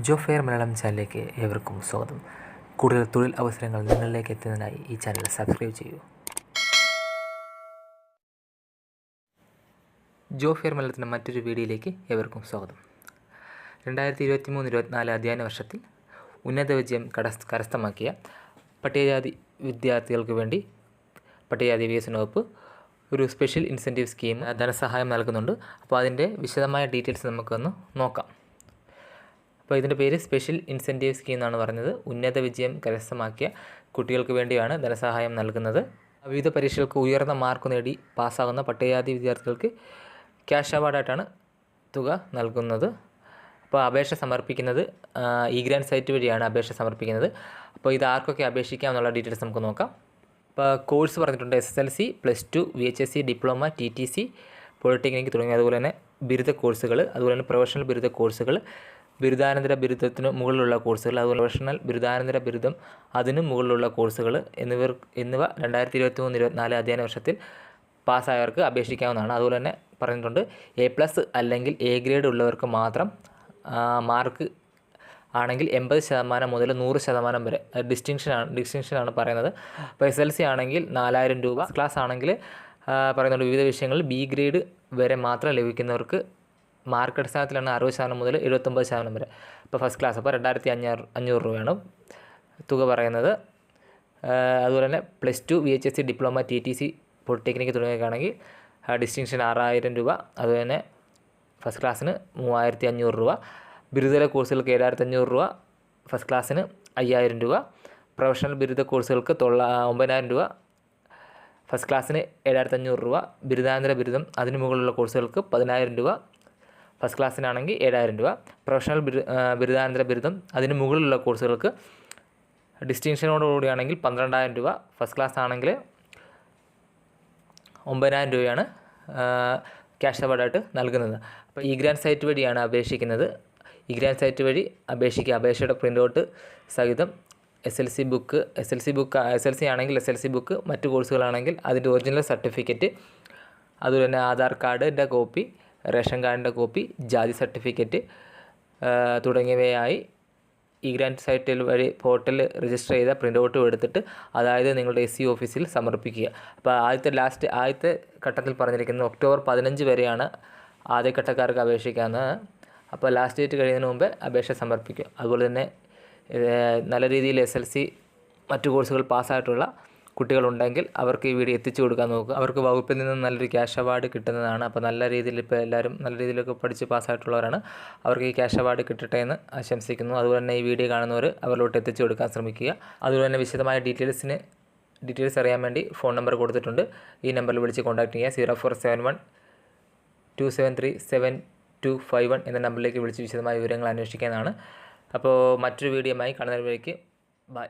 ജോ fair Malayalam ചാനലിലേക്ക് ഏവർക്കും സ്വാഗതം. കൂടുതൽ തൊഴിൽ അവസരങ്ങൾ നിങ്ങളിലേക്ക് എത്തുന്നതിനായി ഈ ചാനൽ സബ്സ്ക്രൈബ് ചെയ്യൂ. ജോ ഫെയർ മലയാളത്തിൻ്റെ മറ്റൊരു വീഡിയോയിലേക്ക് ഏവർക്കും സ്വാഗതം. 2023-24 അധ്യയന വർഷത്തിൽ ഉന്നത വിജയം കരസ്ഥമാക്കിയ പട്ടികജാതി വിദ്യാർത്ഥികൾക്ക് വേണ്ടി പട്ടികജാതി വികസന വകുപ്പ് ഒരു സ്പെഷ്യൽ ഇൻസെൻറ്റീവ് സ്കീം ധനസഹായം നൽകുന്നുണ്ട്. അപ്പോൾ അതിൻ്റെ വിശദമായ ഡീറ്റെയിൽസ് നമുക്കൊന്ന് നോക്കാം. അപ്പോൾ ഇതിൻ്റെ പേര് സ്പെഷ്യൽ ഇൻസെൻറ്റീവ് സ്കീം എന്നാണ് പറഞ്ഞത്. ഉന്നത വിജയം കരസ്ഥമാക്കിയ കുട്ടികൾക്ക് വേണ്ടിയാണ് ധനസഹായം നൽകുന്നത്. വിവിധ പരീക്ഷകൾക്ക് ഉയർന്ന മാർക്ക് നേടി പാസ്സാകുന്ന പട്ടികജാതി വിദ്യാർത്ഥികൾക്ക് ക്യാഷ് അവാർഡായിട്ടാണ് തുക നൽകുന്നത്. അപ്പോൾ അപേക്ഷ സമർപ്പിക്കുന്നത് ഇ-ഗ്രാൻഡ് സൈറ്റ് വഴിയാണ് അപേക്ഷ സമർപ്പിക്കുന്നത്. അപ്പോൾ ഇത് ആർക്കൊക്കെ അപേക്ഷിക്കാം എന്നുള്ള ഡീറ്റെയിൽസ് നമുക്ക് നോക്കാം. ഇപ്പോൾ കോഴ്സ് പറഞ്ഞിട്ടുണ്ട് SSLC, +2, VHSC, diploma, TTC, polytechnic തുടങ്ങിയ അതുപോലെ തന്നെ ബിരുദ കോഴ്സുകൾ, അതുപോലെ തന്നെ പ്രൊഫഷണൽ ബിരുദ കോഴ്സുകൾ, ബിരുദാനന്തര ബിരുദത്തിന് മുകളിലുള്ള കോഴ്സുകൾ, അതുപോലെ പ്രൊഫഷണൽ ബിരുദാനന്തര ബിരുദം അതിന് മുകളിലുള്ള കോഴ്സുകൾ എന്നിവ 2023-24 അധ്യയന വർഷത്തിൽ പാസ്സായവർക്ക് അപേക്ഷിക്കാവുന്നതാണ്. അതുപോലെ തന്നെ പറഞ്ഞിട്ടുണ്ട് A+ അല്ലെങ്കിൽ A ഗ്രേഡ് ഉള്ളവർക്ക് മാത്രം മാർക്ക് ആണെങ്കിൽ 80% മുതൽ 100% വരെ ഡിസ്റ്റിങ്ഷനാണ് പറയുന്നത്. അപ്പോൾ SSLC ആണെങ്കിൽ 4000 രൂപ, ക്ലാസ് ആണെങ്കിൽ പറയുന്നുണ്ട് വിവിധ വിഷയങ്ങളിൽ B ഗ്രേഡ് വരെ മാത്രം ലഭിക്കുന്നവർക്ക് മാർക്ക് അടിസ്ഥാനത്തിലാണ് 60% മുതൽ 79% വരെ. ഇപ്പോൾ ഫസ്റ്റ് ക്ലാസ് അപ്പോൾ 2500 രൂപയാണ് തുക പറയുന്നത്. അതുപോലെ തന്നെ +2, VHSC, ഡിപ്ലോമ, TTC, പോളിടെക്നിക് തുടങ്ങിയവയാണെങ്കിൽ ഡിസ്റ്റിങ്ഷൻ 6000 രൂപ. അതുപോലെ തന്നെ ഫസ്റ്റ് ക്ലാസ്സിന് 3500 രൂപ, ബിരുദ കോഴ്സുകൾക്ക് 7500 രൂപ, ഫസ്റ്റ് ക്ലാസ്സിന് 5000 രൂപ, പ്രൊഫഷണൽ ബിരുദ കോഴ്സുകൾക്ക് 9000 രൂപ, ഫസ്റ്റ് ക്ലാസ്സിന് 7500 രൂപ, ബിരുദാനന്തര ബിരുദം അതിന് മുകളിലുള്ള കോഴ്സുകൾക്ക് 10000 രൂപ, ഫസ്റ്റ് ക്ലാസ്സിനാണെങ്കിൽ 7000 രൂപ, പ്രൊഫഷണൽ ബിരുദാനന്തര ബിരുദം അതിന് മുകളിലുള്ള കോഴ്സുകൾക്ക് ഡിസ്റ്റിങ്ഷനോടുകൂടിയാണെങ്കിൽ 12000 രൂപ, ഫസ്റ്റ് ക്ലാസ് ആണെങ്കിൽ 9000 രൂപയാണ് ക്യാഷ് അവാർഡായിട്ട് നൽകുന്നത്. അപ്പോൾ ഇ-ഗ്രാൻഡ് സൈറ്റ് വഴിയാണ് അപേക്ഷിക്കുന്നത്. ഇ-ഗ്രാൻഡ് സൈറ്റ് വഴി അപേക്ഷയുടെ പ്രിൻ്റ് ഔട്ട് സഹിതം SSLC ആണെങ്കിൽ SSLC ബുക്ക്, മറ്റു കോഴ്സുകളാണെങ്കിൽ അതിൻ്റെ ഒറിജിനൽ സർട്ടിഫിക്കറ്റ്, അതുപോലെ തന്നെ ആധാർ കാർഡിൻ്റെ കോപ്പി, റേഷൻ കാർഡിൻ്റെ കോപ്പി, ജാതി സർട്ടിഫിക്കറ്റ് തുടങ്ങിയവയായി ഇ-ഗ്രാൻഡ് സൈറ്റിൽ വഴി പോർട്ടലിൽ രജിസ്റ്റർ ചെയ്ത പ്രിൻ്റ് ഔട്ടും എടുത്തിട്ട് അതായത് നിങ്ങളുടെ SC ഓഫീസിൽ സമർപ്പിക്കുക. അപ്പോൾ ആദ്യത്തെ ഘട്ടത്തിൽ പറഞ്ഞിരിക്കുന്നത് ഒക്ടോബർ 15 വരെയാണ് ആദ്യഘട്ടക്കാർക്ക് അപേക്ഷിക്കാവുന്നത്. അപ്പോൾ ലാസ്റ്റ് ഡേറ്റ് കഴിയുന്നതിന് മുമ്പ് അപേക്ഷ സമർപ്പിക്കുക. അതുപോലെ തന്നെ നല്ല രീതിയിൽ SSLC മറ്റു കോഴ്സുകൾ പാസ്സായിട്ടുള്ള കുട്ടികളുണ്ടെങ്കിൽ അവർക്ക് ഈ വീഡിയോ എത്തിച്ചു കൊടുക്കാൻ നോക്കുക. അവർക്ക് വകുപ്പിൽ നിന്ന് നല്ലൊരു ക്യാഷ് അവാർഡ് കിട്ടുന്നതാണ്. അപ്പോൾ നല്ല രീതിയിൽ ഇപ്പോൾ എല്ലാവരും നല്ല രീതിയിലൊക്കെ പഠിച്ച് പാസ്സായിട്ടുള്ളവരാണ്. അവർക്ക് ഈ ക്യാഷ് അവാർഡ് കിട്ടട്ടെ എന്ന് ആശംസിക്കുന്നു. അതുപോലെ തന്നെ ഈ വീഡിയോ കാണുന്നവർ അവരിലോട്ട് എത്തിച്ചു കൊടുക്കാൻ ശ്രമിക്കുക. അതുപോലെ തന്നെ വിശദമായ ഡീറ്റെയിൽസ് അറിയാൻ വേണ്ടി ഫോൺ നമ്പർ കൊടുത്തിട്ടുണ്ട്. ഈ നമ്പറിൽ വിളിച്ച് കോൺടാക്ട് ചെയ്യുക. 0471 273 7251 എന്ന നമ്പറിലേക്ക് വിളിച്ച് വിശദമായ വിവരങ്ങൾ അന്വേഷിക്കാനാണ്. അപ്പോൾ മറ്റൊരു വീഡിയോയുമായി കാണുന്നവരേക്ക് ബൈ.